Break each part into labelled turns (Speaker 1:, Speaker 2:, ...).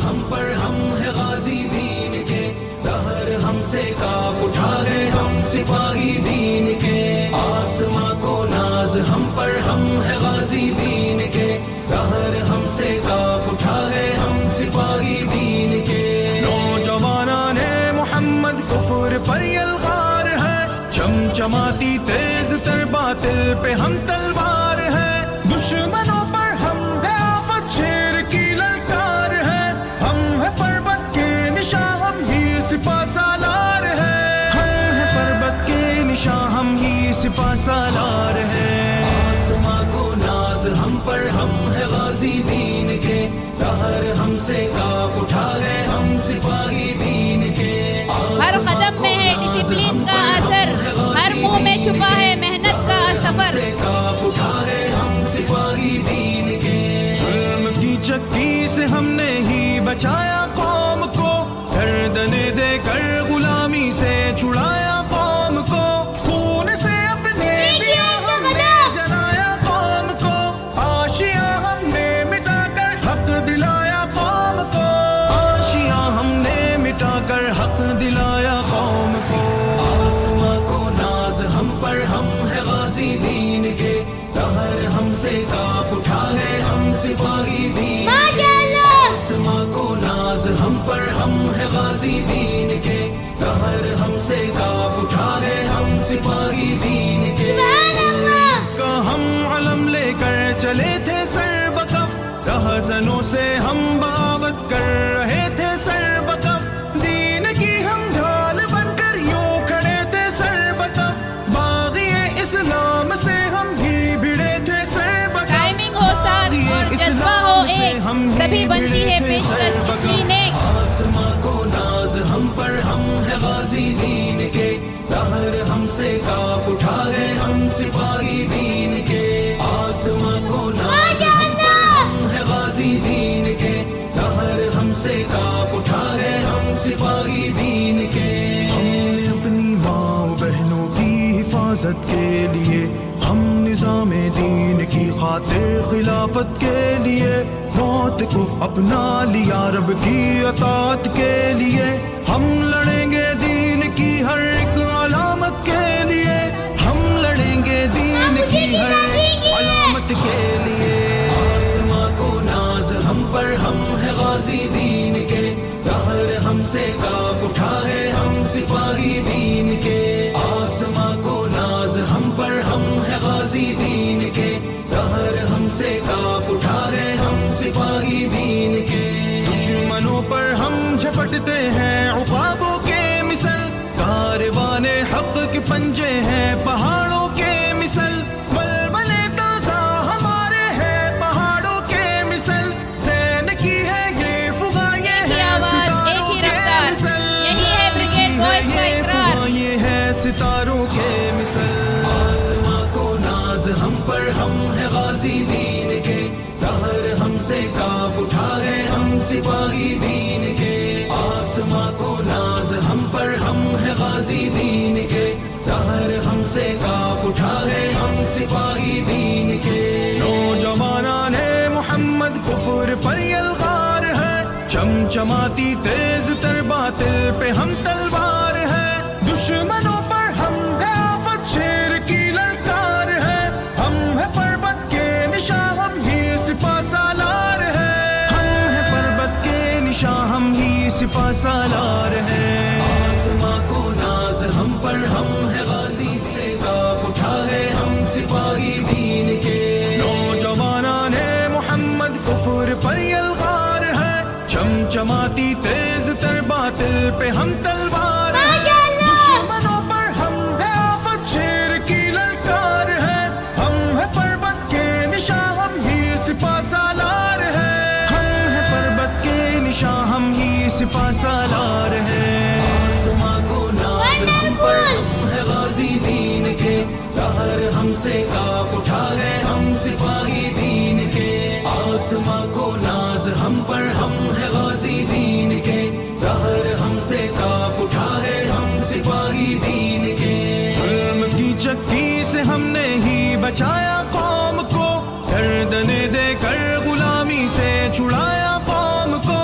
Speaker 1: ہم پر ہم ہے غازی دین کے، دہر ہم سے کاپ اٹھا ہے ہم سپاہی دین کے، آسماں کو ناز ہم پر ہم ہے غازی دین کے، دہر ہم سے کاپ اٹھا ہے ہم سپاہی دین کے، نوجوانان محمد کفر پر یلغار ہے، چمچماتی تیز تر باطل پہ ہم تلوار ہے، دشمنوں پر ہم ہے آفت شیر کی للکار ہے، ہم ہے پربت کے نشاں ہم ہی سپہ سالار ہے، ہم ہے پربت کے نشاں ہم ہی سپہ سالار ہے، آسماں کو ناز ہم پر ہم ہے غازی دین کے، دہر ہم سے کاپ اٹھا ہے ہم سپاہی دین کے،
Speaker 2: ہر قدم میں ہے ڈسپلن کا اثر، ہر منہ میں چھپا ہے محنت کا سفر،
Speaker 1: اٹھا ہے ہم سپاہی دین کے، ظلم کی چکی سے ہم نے ہی بچایا قوم کو، گردنیں دے کر غلامی سے چھڑایا قوم کو، خون سے اپنے جلایا قوم کو، آشیاں ہم نے مٹا کر حق دلایا قوم کو، آشیاں ہم نے مٹا کر حق دلایا قوم کو، آسماں کو ناز ہم پر ہم ہے غازی دین کے، دہر ہم سے کاپ اٹھا ہے ہم سپاہی دین کے، آسماں کو ناز ہم پر ہم ہے غازی دین کے، دہر ہم سے کاپ اٹھا ہے ہم سپاہی دین کے، کا ہم علم لے کر چلے تھے سر بکف، رہزنوں سے ہم بغاوت کر رہے تھے سر بکف، دین کی ہم ڈھال بن کر یوں کھڑے تھے سر بکف، باغی اسلام سے ہم ہی بھڑے تھے سر بکف،
Speaker 2: ٹائمنگ ہو ساتھ اور جذبہ ہو ایک، تبھی بنتی ہے پیشکش اتنی نیک،
Speaker 1: آسماں کو ناز ہم پر ہم ہے غازی دین کے، دہر ہم سے کاپ اٹھا ہے ہم سپاہی دین کے، آسماں کو ناز ہم پر ہم ہے غازی دین کے، دہر ہم سے کاپ اٹھا ہے ہم سپاہی دین کے، ہم نے اپنی ماں بہنوں کی حفاظت کے لیے، ہم نظام دین کی خاطر خلافت کے لیے، موت کو اپنا لیا رب کی اطاعت کے لیے، ہم لڑیں گے دین کی ہر ایک علامت کے لیے، ہم لڑیں گے دین کی ہر ایک علامت کے لیے، آسماں کو ناز ہم پر ہم ہے غازی دین کے، دہر ہم سے کاپ اٹھا ہے ہم سپاہی دین کے، آسماں کو ناز ہم پر ہم ہے غازی دین کے، دہر ہم سے کاپ اٹھا ہے ہم سپاہی دین کے، دشمنوں پر ہم جھپٹتے ہیں عقابوں کے مثل، کاروان حق کے پنجے ہیں پہاڑوں کے مثل، بلبلے تازہ ہمارے ہیں پہاڑوں کے مثل، زین کی ہے یہ فغا یہ ہے
Speaker 2: ایک ہی رفتار، یہی ہے بریگیڈ بوائز کا اقرار،
Speaker 1: یہ ہے ستاروں کے مثل، آسماں کو ناز ہم پر ہم ہے غازی دین کے، دہر ہم سے کاپ اٹھا ہے ہم سپاہی دین کے، آسماں کو ناز ہم پر ہم ہے غازی دین کے، دہر ہم سے کاپ اٹھا ہے ہم سپاہی دین کے، نوجوانان محمد کفر پر یلغار ہے، چمچماتی تیز تر باطل پہ ہم تلوار ہے، دشمنوں پر ہم ہے آفت شیر کی للکار ہے، ہم ہے پربت کے نشاں ہم ہی سپہ سالار ہے، ہم ہے پربت کے نشاں ہم ہی سپہ سالار ہے، آسماں کو ناز ہم پر ہم ہے غازی سے کاپ اٹھا ہے ہم سپاہی دین کے، نوجوانان محمد کفر پر یلغار ہے، چمچماتی تیز تر باطل پہ ہم تلوار ہے، دشمنوں پر ہم ہے آفت شیر کی للکار ہے، ہم ہے پربت کے نشاں ہم ہی سپہ سالار ہے، ہم ہے پربت کے نشاں ہم ہی سپہ سالار ہے، آسماں کو ناز ہم پر ہم ہے غازی دین کے، دہر ہم سے کاپ اٹھا ہے ہم سپاہی دین کے، آسماں کو ناز ہم پر ہم ہے غازی دین کے، دہر ہم سے کاپ اٹھا ہے ہم سپاہی دین کے، ظلم کی چکی سے ہم نے ہی بچایا قوم کو، گردنیں دے کر غلامی سے چھڑایا قوم کو،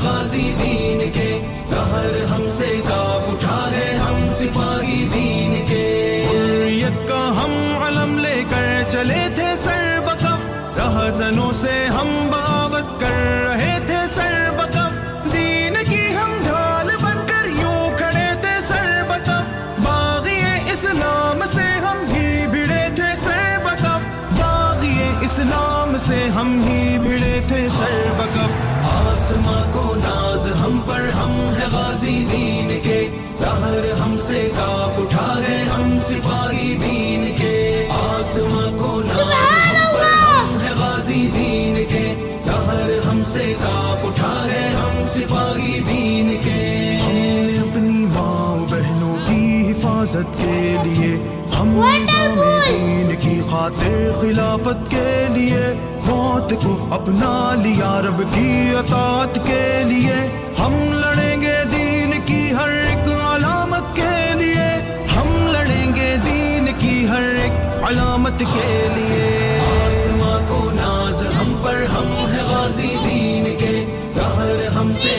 Speaker 1: غازی دین کے، قہر ہم سے کاپ اٹھا ہے ہم سپاہی دین کے۔ حریت کا ہم علم لے کر چلے تھے سر بکف، رہزنوں سے ہم بغاوت کر رہے تھے سر بکف، دین کی ہم ڈھال بن کر یوں کھڑے تھے سر بکف، باغی اسلام سے ہم ہی بھڑے تھے سر بکف، باغی اسلام سے ہم ہی بھڑے تھے سر بکف۔ آسماں کو ناز ہم پر ہم ہے غازی دین کے، قہر ہم سے کاپ اٹھا ہے ہم سپاہی دین کے۔ آسماں کو ناز ہم پر ہم ہے غازی دین کے، قہر ہم سے کاپ اٹھا ہے ہم سپاہی دین کے۔ ہم نے اپنی ماں بہنوں کی حفاظت کے لیے، ہم نظام دین کی خاطر خلافت کے لیے، موت کو اپنا لیا رب کی اطاعت کے لیے، ہم لڑیں گے دین کی ہر ایک علامت کے لیے، ہم لڑیں گے دین کی ہر ایک علامت کے لیے۔ آسماں کو ناز ہم پر ہم ہے غازی دین کے، قہر ہم سے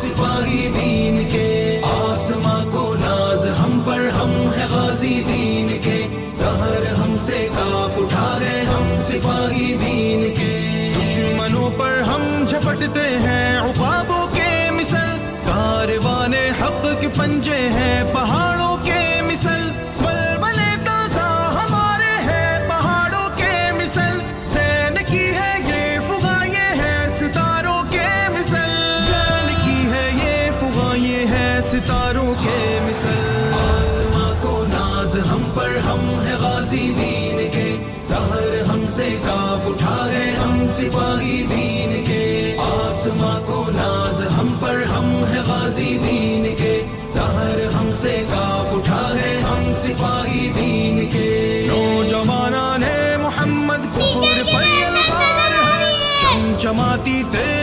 Speaker 1: سپاہی دین کے۔ آسماں کو ناز ہم پر ہم ہے غازی دین کے، قہر ہم سے کاپ اٹھا ہے ہم سپاہی دین کے۔ دشمنوں پر ہم جھپٹتے ہیں عقابوں کے مثل، کاروان حق کے پنجے ہیں پہاڑوں کے مثل، بلبلے تازہ ہمارے ہیں پہاڑوں کے مثل، زین کی ہے یہ فغاں یہ ہے ستاروں کے مثل، زین کی ہے یہ فغاں یہ ہے ستاروں کے مثل۔ آسماں کو ناز ہم پر ہم ہے غازی دین کے، قہر ہم سے کاپ اٹھا ہے ہم سپاہی دین کے۔ آسماں کو ناز ہم پر ہم ہے غازی دین کے، قہر ہم سے کاپ اٹھا ہے ہم سپاہی دین کے۔ نوجوانان محمد کفر پر یلغار ہے، چمچماتی تیز